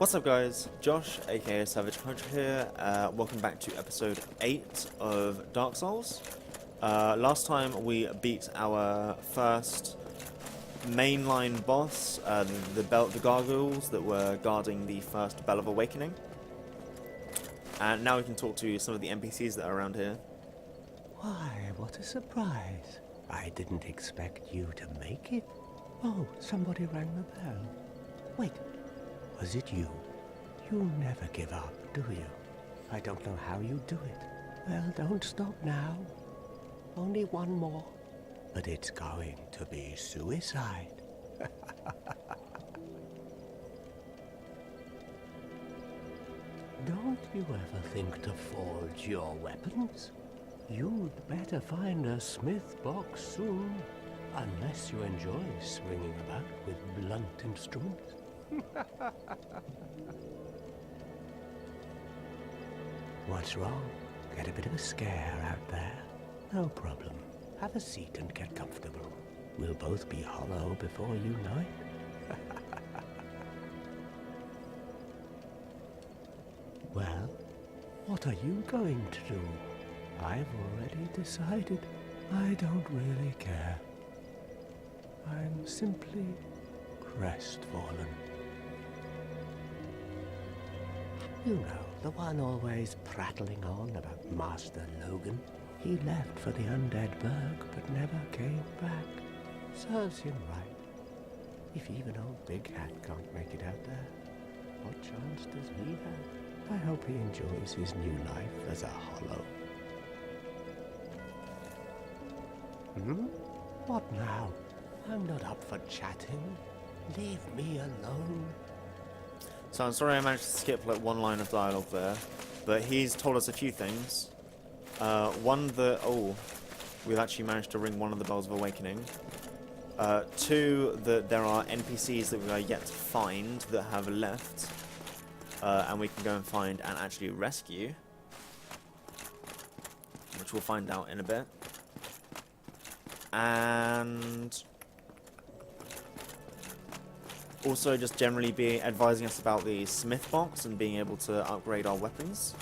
What's up guys, Josh aka Savage Hunter here, welcome back to episode 8 of Dark Souls. Last time we beat our first mainline boss, the gargoyles that were guarding the first Bell of Awakening. And now we can talk to some of the NPCs that are around here. Why, what a surprise. I didn't expect you to make it. Oh, somebody rang the bell. Wait, was it you? You never give up, do you? I don't know how you do it. Well, don't stop now. Only one more. But it's going to be suicide. Don't you ever think to forge your weapons? You'd better find a smith box soon, unless you enjoy swinging about with blunt instruments. What's wrong? Get a bit of a scare out there? No problem. Have a seat and get comfortable. We'll both be hollow before you know it. Well, what are you going to do? I've already decided. I don't really care. I'm simply crestfallen. You know, the one always prattling on about Master Logan. He left for the Undead Burg, but never came back. Serves him right. If even old Big Hat can't make it out there, what chance does he have? I hope he enjoys his new life as a hollow. What now? I'm not up for chatting. Leave me alone. So I'm sorry I managed to skip like one line of dialogue there, but he's told us a few things. One that, we've actually managed to ring one of the Bells of Awakening. Two, that there are NPCs that we are yet to find that have left, and we can go and find and actually rescue, which we'll find out in a bit. And also just generally be advising us about the smith box and being able to upgrade our weapons.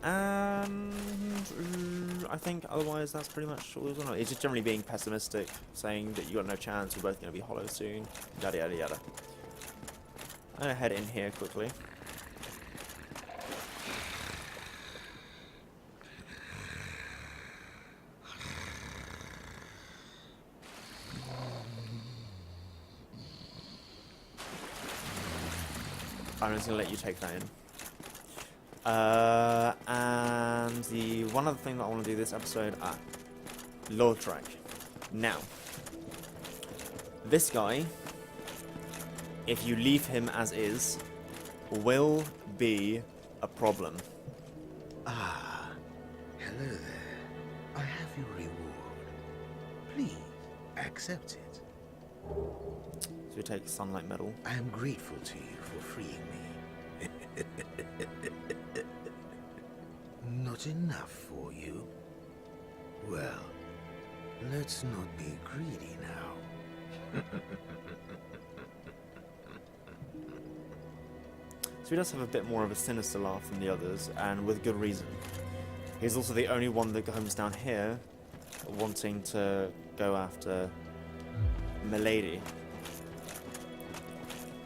And I think otherwise that's pretty much all we're gonna. It's just generally being pessimistic, saying that you got no chance, we're both gonna be hollow soon, yada yada yada. I'm gonna head in here quickly. I'm just gonna let you take that in. And the one other thing that I want to do this episode, lore track. Now, this guy, if you leave him as is, will be a problem. Ah, hello there. I have your reward. Please, accept it. So we take sunlight medal. I am grateful to you for freeing me. Not enough for you? Well, let's not be greedy now. So he does have a bit more of a sinister laugh than the others, and with good reason. He's also the only one that comes down here wanting to go after Milady.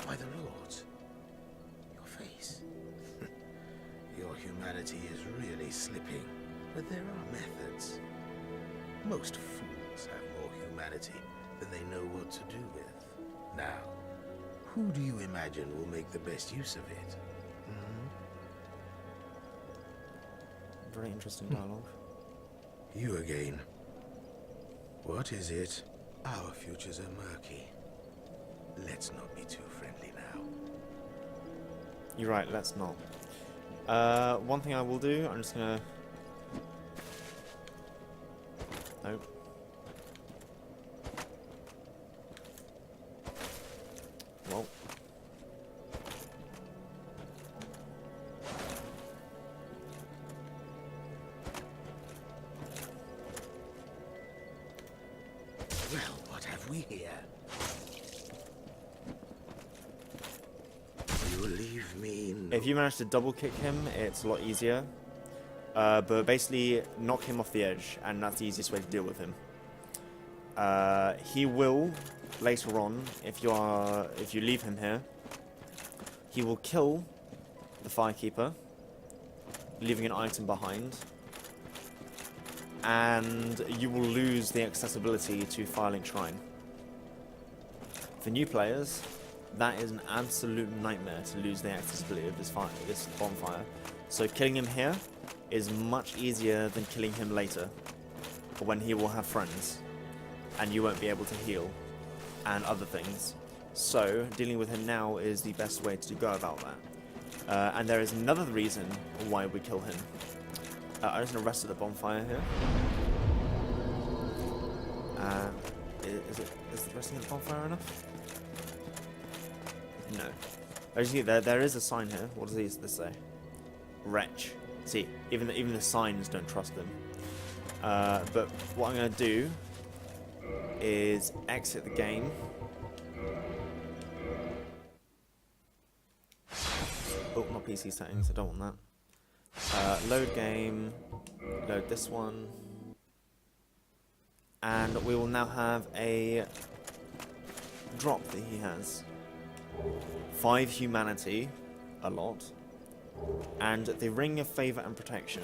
By the lords, your face. Your humanity is really slipping, but there are methods. Most fools have more humanity than they know what to do with. Now, who do you imagine will make the best use of it? Very interesting dialogue. You again. What is it? Our futures are murky. Let's not be too friendly now. You're right, let's not. One thing I will do, I'm just gonna... Nope. Well. Well, what have we here? No. If you manage to double kick him, it's a lot easier. But basically, knock him off the edge, and that's the easiest way to deal with him. He will later on, if you leave him here, he will kill the firekeeper, leaving an item behind, and you will lose the accessibility to Firelink Shrine. For new players, that is an absolute nightmare to lose the accessibility of this bonfire. So killing him here is much easier than killing him later, when he will have friends, and you won't be able to heal, and other things. So, dealing with him now is the best way to go about that. And there is another reason why we kill him. I'm just going to rest at the bonfire here. Is the resting at the bonfire enough? No. As you see, there is a sign here. What does this say? Wretch. See, even the signs don't trust them. But what I'm going to do is exit the game. Oh, my PC settings. I don't want that. Load game. Load this one. And we will now have a drop that he has. 5 humanity. A lot. And the Ring of Favor and Protection.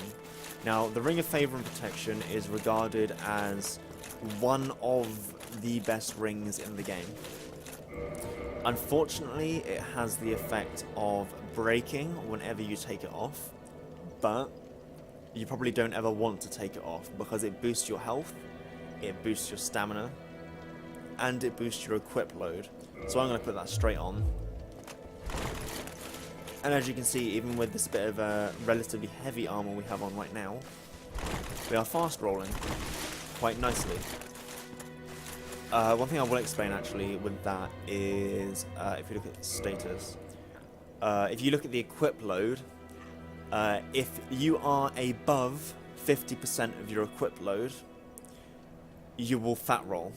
Now, the Ring of Favor and Protection is regarded as one of the best rings in the game. Unfortunately, it has the effect of breaking whenever you take it off, but you probably don't ever want to take it off because it boosts your health, it boosts your stamina, and it boosts your equip load. So I'm going to put that straight on. And as you can see, even with this bit of relatively heavy armor we have on right now, we are fast rolling quite nicely. One thing I will explain actually with that is, if you look at status, if you look at the equip load, if you are above 50% of your equip load, you will fat roll.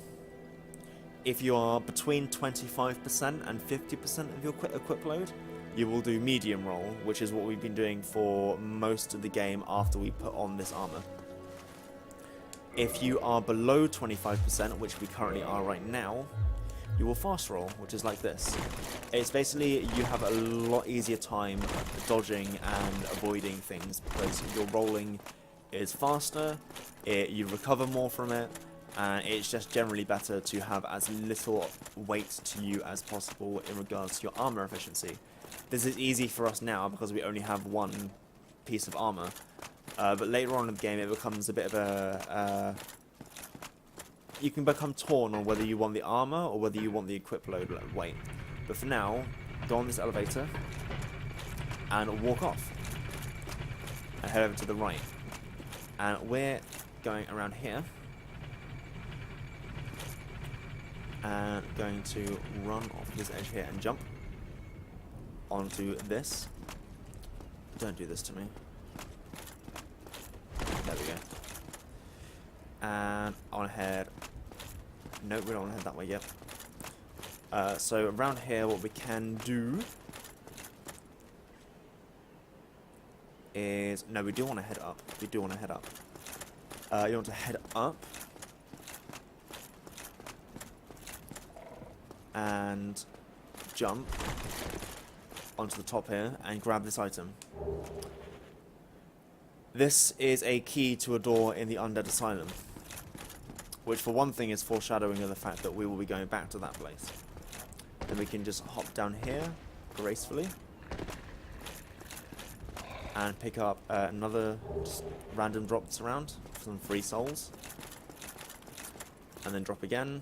If you are between 25% and 50% of your equip load, you will do medium roll, which is what we've been doing for most of the game after we put on this armor. If you are below 25%, which we currently are right now, you will fast roll, which is like this. It's basically, you have a lot easier time dodging and avoiding things because your rolling is faster, you recover more from it, and it's just generally better to have as little weight to you as possible in regards to your armor efficiency. This is easy for us now because we only have one piece of armor, but later on in the game it becomes a bit of a... you can become torn on whether you want the armor or whether you want the equip load weight. But for now, go on this elevator and walk off and head over to the right. And we're going around here and going to run off this edge here and jump onto this. Don't do this to me. There we go. And I want to head... No, we don't want to head that way yet. So around here, what we can do is... No, we do want to head up. We do want to head up. You want to head up and jump onto the top here and grab this item. This is a key to a door in the Undead Asylum, which for one thing is foreshadowing of the fact that we will be going back to that place. Then we can just hop down here gracefully and pick up another just random drop that's around, some free souls, and then drop again,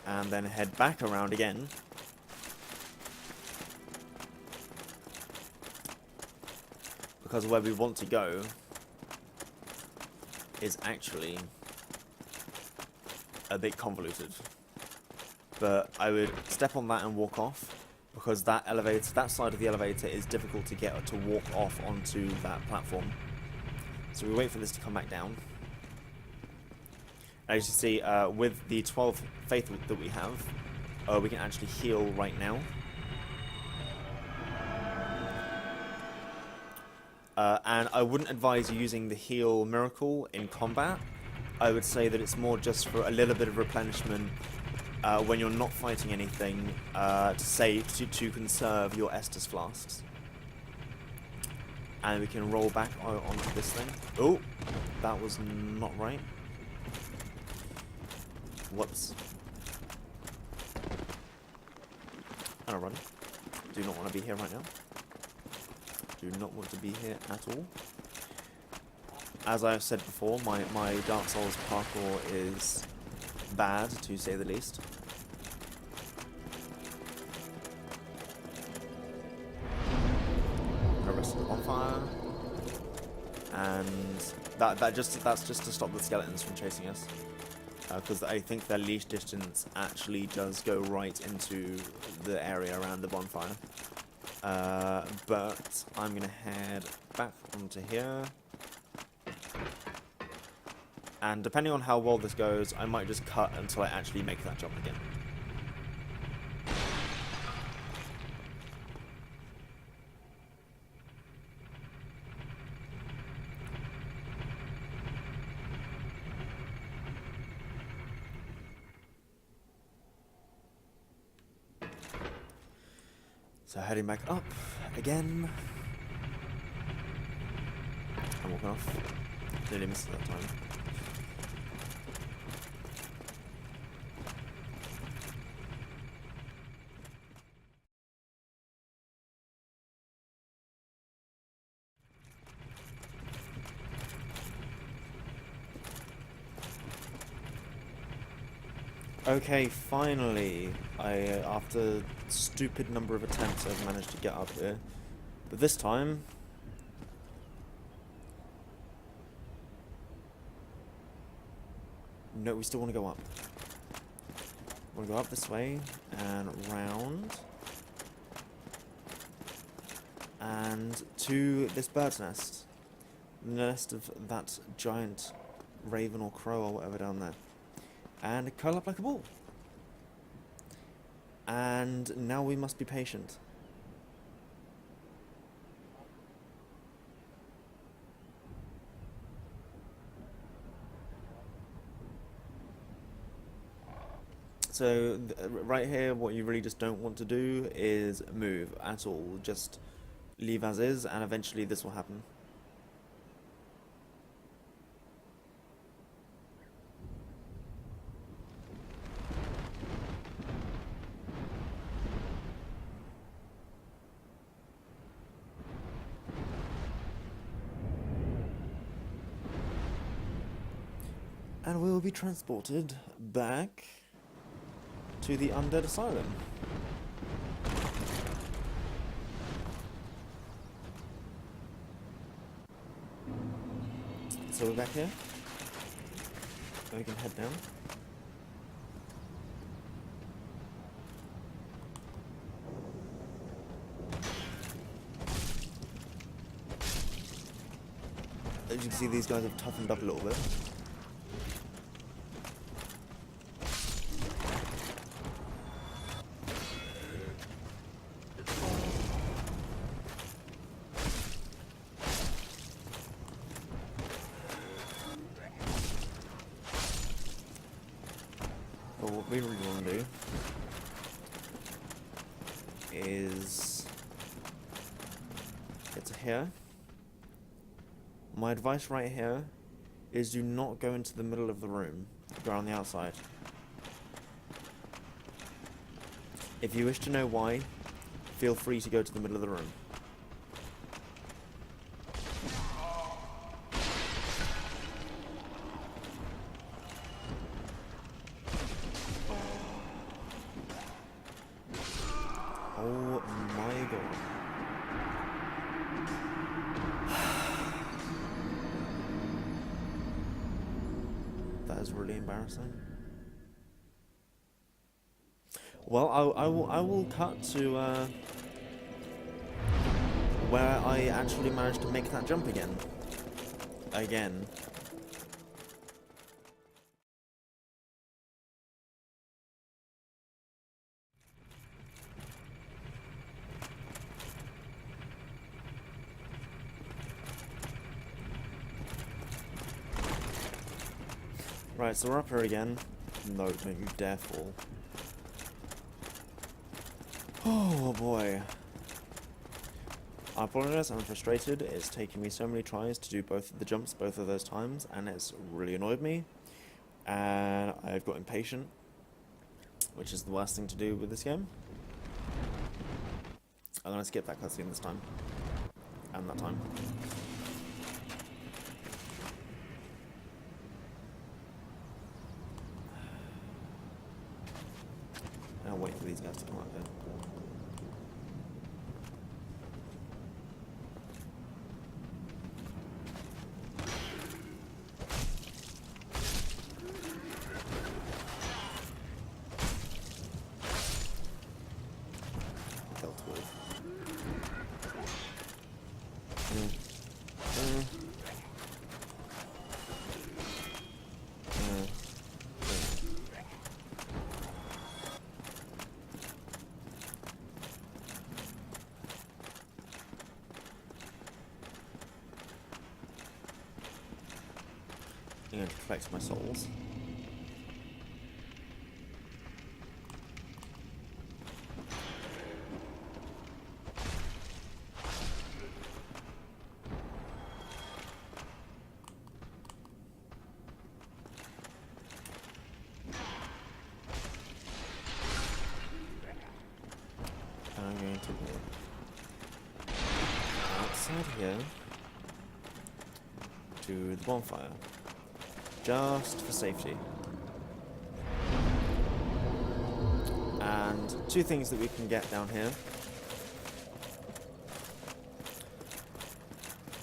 and then head back around again. Because where we want to go is actually a bit convoluted. But I would step on that and walk off, because that elevator, that side of the elevator is difficult to get to walk off onto that platform. So we wait for this to come back down. As you see, with the 12 faith that we have, we can actually heal right now. And I wouldn't advise using the heal miracle in combat. I would say that it's more just for a little bit of replenishment when you're not fighting anything to conserve your Estus flasks. And we can roll back onto this thing. Oh, that was not right. Whoops. And a run. Do not want to be here right now. Do not want to be here at all. As I've said before, my Dark Souls parkour is bad, to say the least. Arrested the bonfire. And that's just to stop the skeletons from chasing us. Because I think their leash distance actually does go right into the area around the bonfire. But I'm going to head back onto here. And depending on how well this goes, I might just cut until I actually make that jump again. So heading back up again. I'm walking off. Nearly missed it that time. Okay, finally, after stupid number of attempts, I've managed to get up here. But this time... No, we still want to go up. We want to go up this way, and round. And to this bird's nest. The nest of that giant raven or crow or whatever down there. And curl up like a ball. And now we must be patient. So right here, what you really just don't want to do is move at all. Just leave as is, and eventually this will happen. And we will be transported back to the Undead Asylum. So we're back here. And we can head down. As you can see, these guys have toughened up a little bit. But what we really want to do is get to here. My advice right here is do not go into the middle of the room. Go on the outside. If you wish to know why, feel free to go to the middle of the room. Oh my god. That is really embarrassing. Well, I will cut to where I actually managed to make that jump again. Right, so we're up here again. No, don't you dare fall. Oh boy. I apologize, I'm frustrated. It's taken me so many tries to do both of the jumps both of those times, and it's really annoyed me. And I've got impatient, which is the worst thing to do with this game. I'm gonna skip that cutscene this time. And that time. And I'll wait for these guys to come up here. Dealt with. I'm going to collect my souls. And I'm going to go outside here to the bonfire. Just for safety. And two things that we can get down here.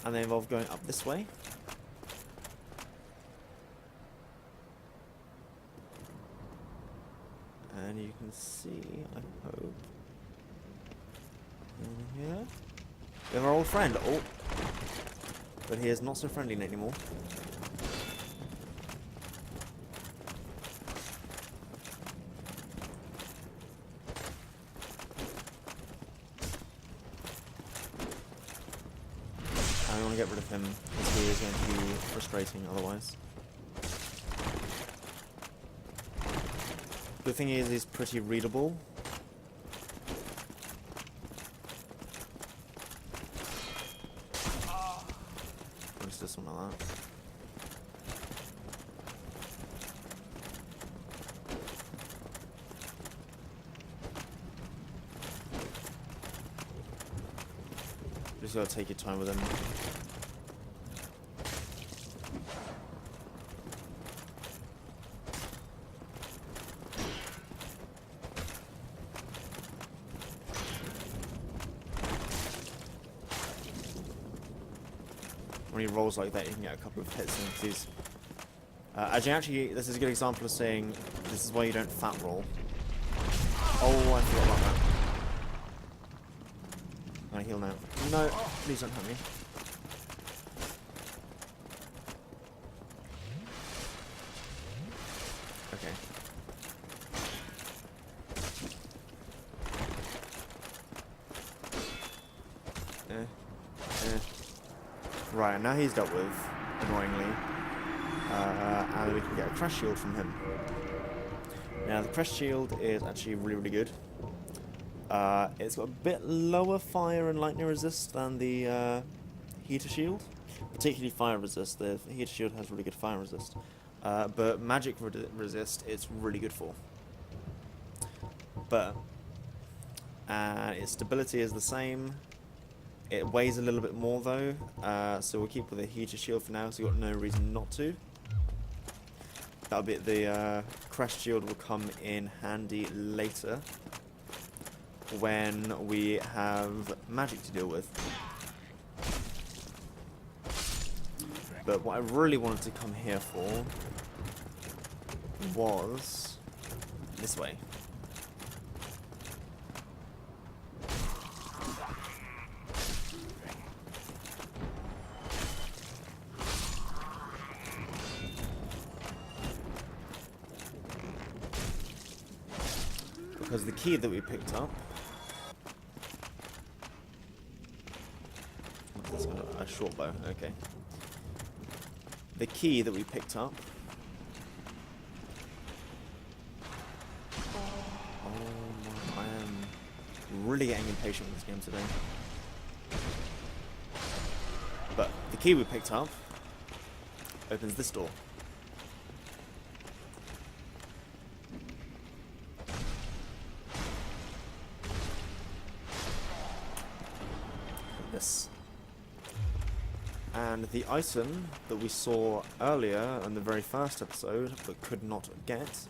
And they involve going up this way. And you can see, I hope, in here, we have our old friend. Oh, but he is not so friendly anymore. I want to get rid of him because he is going to be frustrating otherwise. The thing is, he's pretty readable. What is this one like that? Just gotta take your time with him. When he rolls like that, you can get a couple of hits into these. Actually, this is a good example of saying this is why you don't fat roll. Oh, I forgot about that. I'm gonna heal now. No, please don't hurt me. Okay. Right, now he's dealt with, annoyingly. And we can get a crash shield from him. Now, the crash shield is actually really, really good. It's got a bit lower fire and lightning resist than the heater shield. Particularly fire resist. The heater shield has really good fire resist. But magic resist it's really good for. But its stability is the same. It weighs a little bit more though, so we'll keep with the heater shield for now, so we've got no reason not to. That'll be the crash shield will come in handy later when we have magic to deal with. But what I really wanted to come here for was this way. Because the key that we picked up... What's this got? A short bow, okay. The key that we picked up really getting impatient with this game today. But the key we picked up opens this door. This. And the item that we saw earlier in the very first episode, but could not get,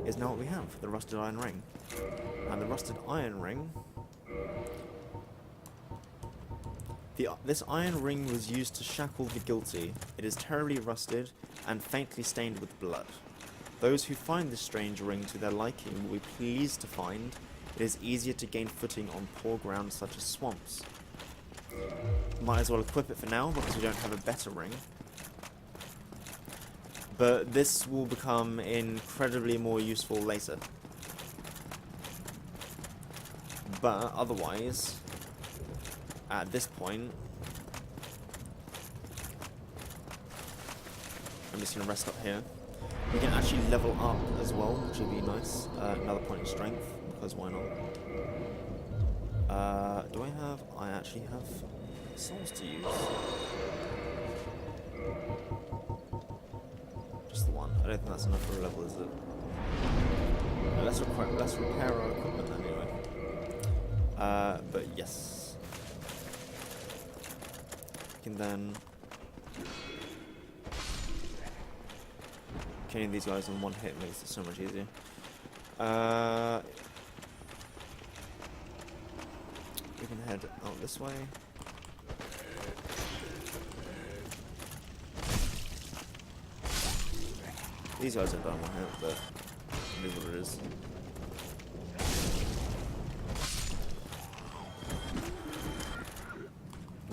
is now what we have, the rusted iron ring. And the rusted iron ring... This iron ring was used to shackle the guilty. It is terribly rusted and faintly stained with blood. Those who find this strange ring to their liking will be pleased to find it is easier to gain footing on poor ground such as swamps. Might as well equip it for now because we don't have a better ring. But this will become incredibly more useful later. But otherwise, at this point, I'm just going to rest up here. We can actually level up as well, which would be nice. Another point of strength, because why not? Do I have... I actually have souls to use. Just the one. I don't think that's enough for a level, is it? No, let's repair our equipment then anyway. But yes. We can then... killing these guys in one hit makes it so much easier. We can head out this way. These guys have done one hit, but it is what it is.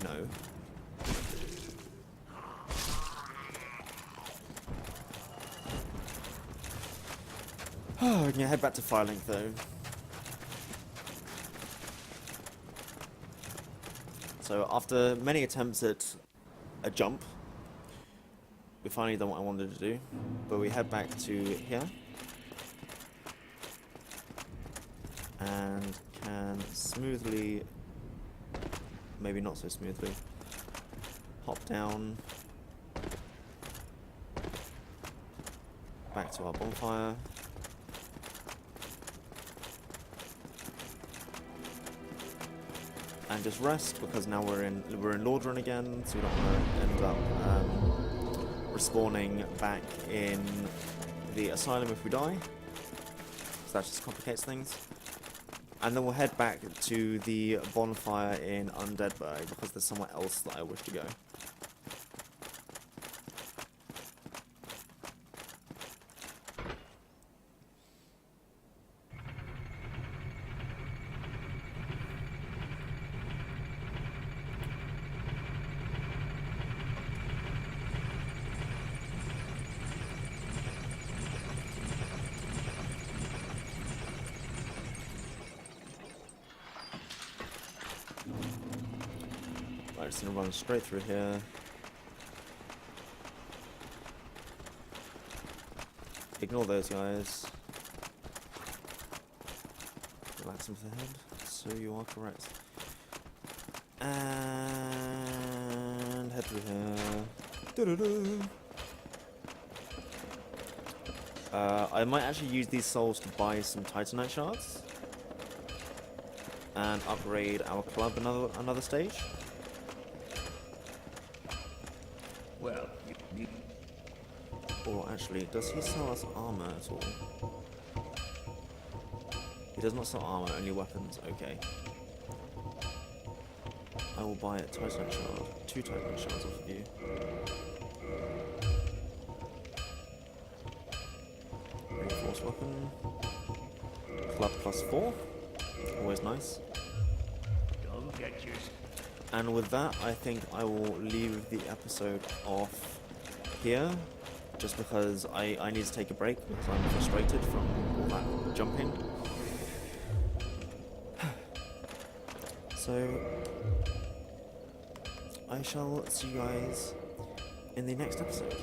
No. Oh, we can head back to Firelink though. So after many attempts at a jump, we finally done what I wanted to do, but we head back to here and can smoothly, maybe not so smoothly, hop down back to our bonfire. And just rest, because now we're in Lordran again, so we don't want to end up respawning back in the asylum if we die. So that just complicates things. And then we'll head back to the bonfire in Undeadburg, because there's somewhere else that I wish to go. Right, just gonna run straight through here. Ignore those guys. Relax them to the head. So you are correct. And head through here. Doo-doo-doo. I might actually use these souls to buy some Titanite shards and upgrade our club another stage. Well, Or actually, does he sell us armor at all? He does not sell armor, only weapons. Okay. I will buy a Titanite shard. 2 Titanite shards off of you. Reinforced weapon. Club +4. Always nice. don't get yours. And with that, I think I will leave the episode off here, just because I need to take a break, because I'm frustrated from all that jumping. So, I shall see you guys in the next episode.